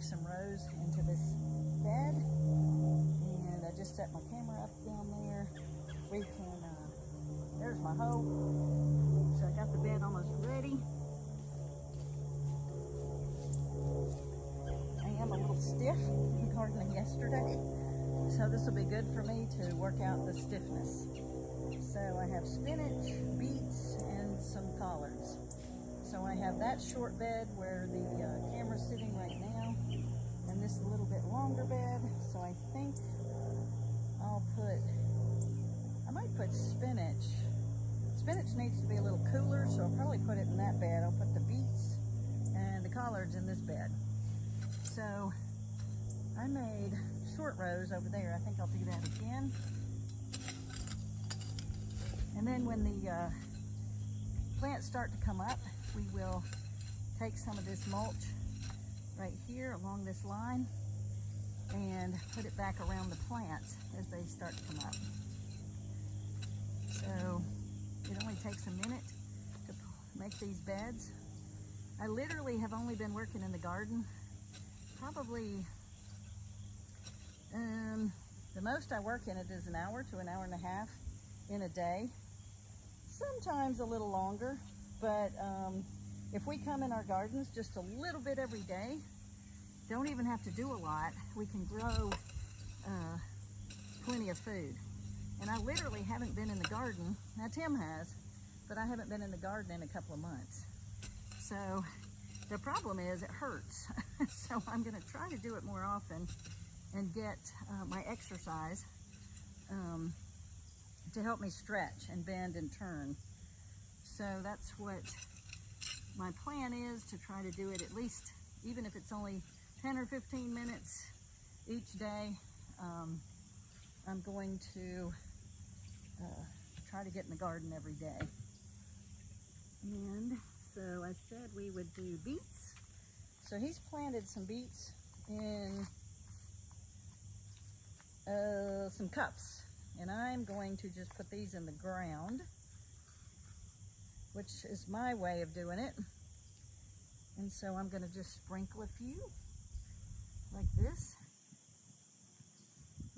make some rows into this bed. And I just set my camera up down there. We can, there's my hoe. So I got the bed almost ready. I am a little stiff from gardening yesterday. So this will be good for me to work out the stiffness. So I have spinach, beets, and some collards. So I have that short bed where the camera's sitting right now, and this little bit longer bed. So I think I might put spinach. Spinach needs to be a little cooler, so I'll probably put it in that bed. I'll put the beets and the collards in this bed. So I made short rows over there. I think I'll do that again. And then when the plants start to come up, we will take some of this mulch right here along this line and put it back around the plants as they start to come up. So it only takes a minute to make these beds. I literally have only been working in the garden probably the most I work in it is an hour to an hour and a half in a day. Sometimes a little longer, but if we come in our gardens just a little bit every day, don't even have to do a lot, we can grow plenty of food. And I literally haven't been in the garden. Now Tim has, but I haven't been in the garden in a couple of months. So the problem is it hurts. So I'm gonna try to do it more often and get my exercise to help me stretch and bend and turn. So that's what my plan is, to try to do it at least, even if it's only 10 or 15 minutes each day. I'm going to try to get in the garden every day. And so I said we would do beets. So he's planted some beets in some cups. And I'm going to just put these in the ground, which is my way of doing it. And so I'm going to just sprinkle a few like this.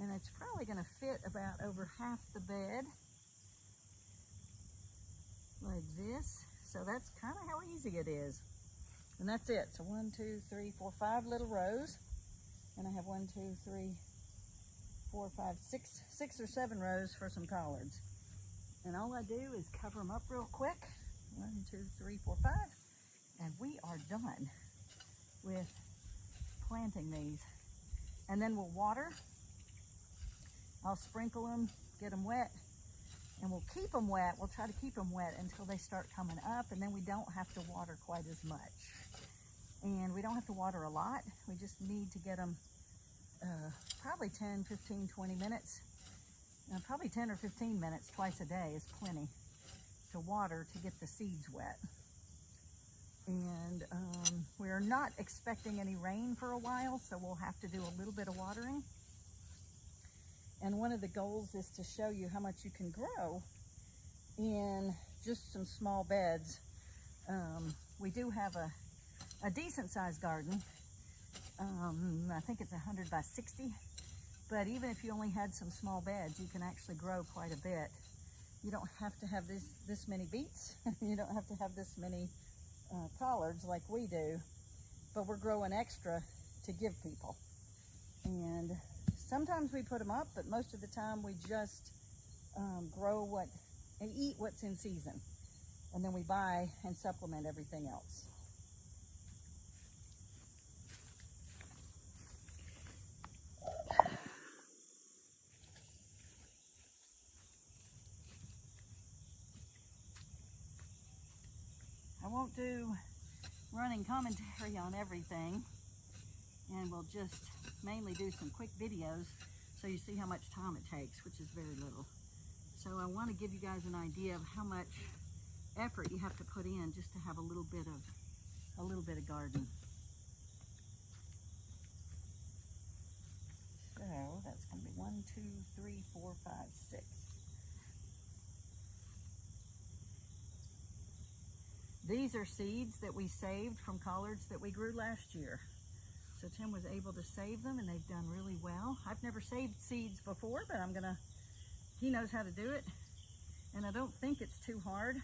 And it's probably going to fit about over half the bed like this. So that's kind of how easy it is. And that's it. So 1, 2, 3, 4, 5 little rows. And I have 1, 2, 3, 4, 5, 6 or 7 rows for some collards. And all I do is cover them up real quick. 1, 2, 3, 4, 5. And we are done with planting these. And then we'll water. I'll sprinkle them, get them wet, and we'll keep them wet. We'll try to keep them wet until they start coming up, and then we don't have to water quite as much. And we don't have to water a lot. We just need to get them probably 10, 15, 20 minutes. Probably 10 or 15 minutes twice a day is plenty to water to get the seeds wet. And we're not expecting any rain for a while, so we'll have to do a little bit of watering. And one of the goals is to show you how much you can grow in just some small beds. We do have a decent sized garden. I think it's 100 by 60. But even if you only had some small beds, you can actually grow quite a bit. You don't have to have this many beets. You don't have to have this many collards like we do. But we're growing extra to give people. And sometimes we put them up, but most of the time we just grow and eat what's in season. And then we buy and supplement everything else. I won't do running commentary on everything, and we'll just mainly do some quick videos so you see how much time it takes, which is very little. So I want to give you guys an idea of how much effort you have to put in just to have a little bit of garden. So that's going to be 1, 2, 3, 4, 5, 6. These are seeds that we saved from collards that we grew last year. So Tim was able to save them, and they've done really well. I've never saved seeds before, but he knows how to do it. And I don't think it's too hard.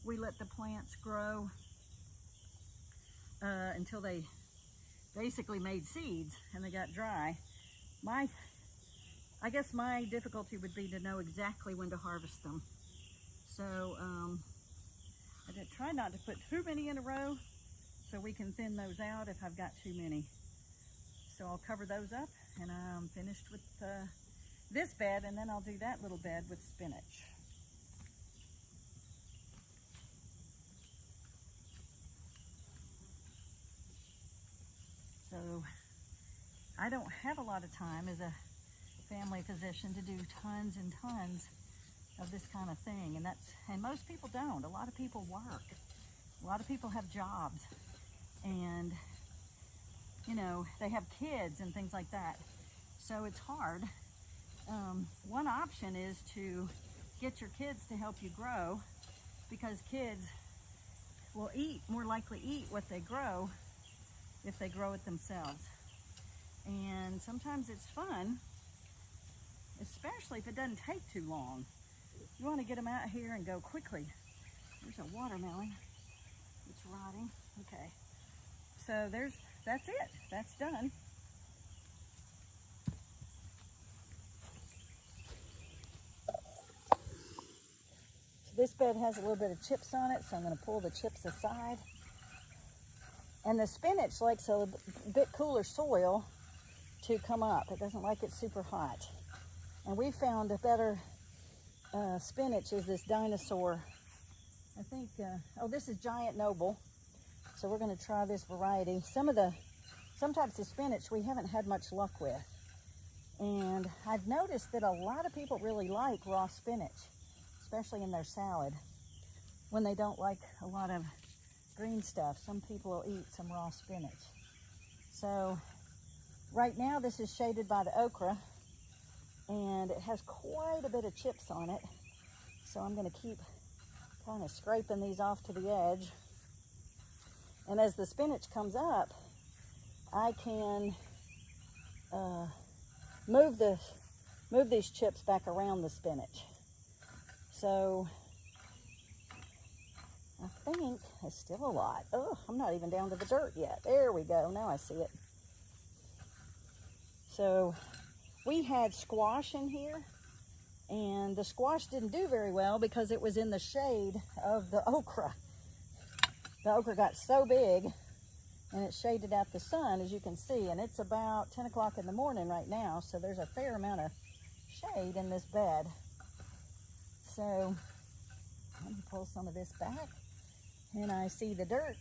We let the plants grow until they basically made seeds and they got dry. I guess my difficulty would be to know exactly when to harvest them. So I try not to put too many in a row so we can thin those out if I've got too many. So I'll cover those up, and I'm finished with this bed, and then I'll do that little bed with spinach. So I don't have a lot of time as a family physician to do tons and tons of this kind of thing, and most people don't. A lot of people work. A lot of people have jobs, and they have kids and things like that. So it's hard. One option is to get your kids to help you grow, because kids will more likely eat what they grow if they grow it themselves. And sometimes it's fun, especially if it doesn't take too long. You want to get them out here and go quickly. There's a watermelon. It's rotting. Okay. So that's it. That's done. So this bed has a little bit of chips on it, so I'm going to pull the chips aside. And the spinach likes a bit cooler soil to come up. It doesn't like it super hot. And we found a better spinach is this dinosaur. I think, this is Giant Noble. So we're going to try this variety. Some types of spinach we haven't had much luck with. And I've noticed that a lot of people really like raw spinach, especially in their salad, when they don't like a lot of green stuff. Some people will eat some raw spinach. So right now this is shaded by the okra, and it has quite a bit of chips on it. So I'm going to keep kind of scraping these off to the edge. And as the spinach comes up, I can move these chips back around the spinach. So I think it's still a lot. Oh, I'm not even down to the dirt yet. There we go. Now I see it. So we had squash in here, and the squash didn't do very well because it was in the shade of the okra. The okra got so big, and it shaded out the sun, as you can see, and it's about 10 o'clock in the morning right now, so there's a fair amount of shade in this bed. So let me pull some of this back, and I see the dirt.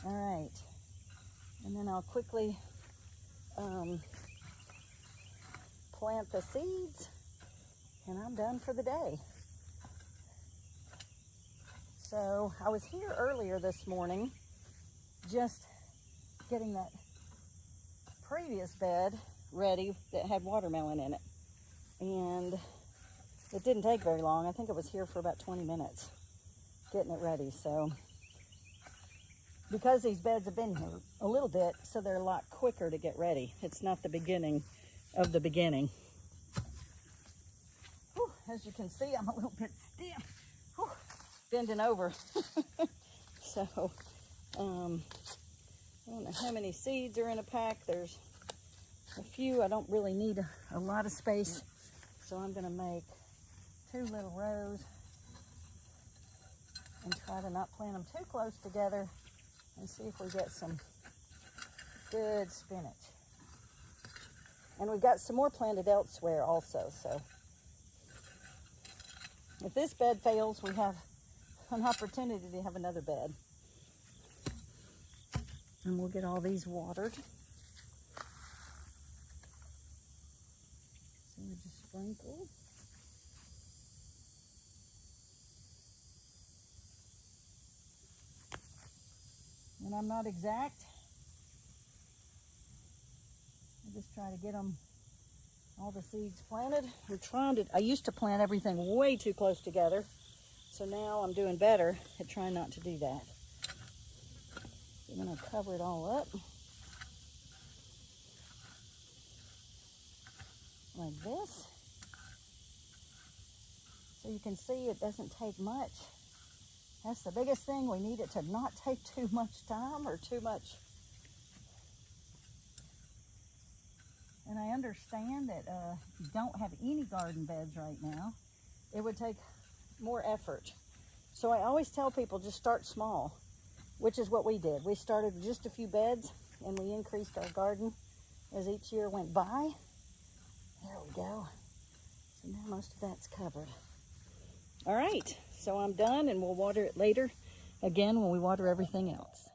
All right, and then I'll quickly plant the seeds, and I'm done for the day. So I was here earlier this morning just getting that previous bed ready that had watermelon in it, and it didn't take very long. I think it was here for about 20 minutes getting it ready. So because these beds have been here a little bit, so they're a lot quicker to get ready. It's not the beginning of the beginning. Whew, as you can see, I'm a little bit stiff. Whew, bending over. So I don't know how many seeds are in a pack. There's a few. I don't really need a lot of space, so I'm going to make 2 little rows and try to not plant them too close together, and see if we get some good spinach. And we've got some more planted elsewhere also, so if this bed fails, we have an opportunity to have another bed. And we'll get all these watered. So we just sprinkle. And I'm not exact. I just try to get them, all the seeds planted. I used to plant everything way too close together. So now I'm doing better at trying not to do that. I'm going to cover it all up like this. So you can see it doesn't take much. That's the biggest thing. We need it to not take too much time or too much. And I understand that if you don't have any garden beds right now, it would take more effort. So I always tell people just start small, which is what we did. We started with just a few beds and we increased our garden as each year went by. There we go. So now most of that's covered. All right, so I'm done and we'll water it later again when we water everything else.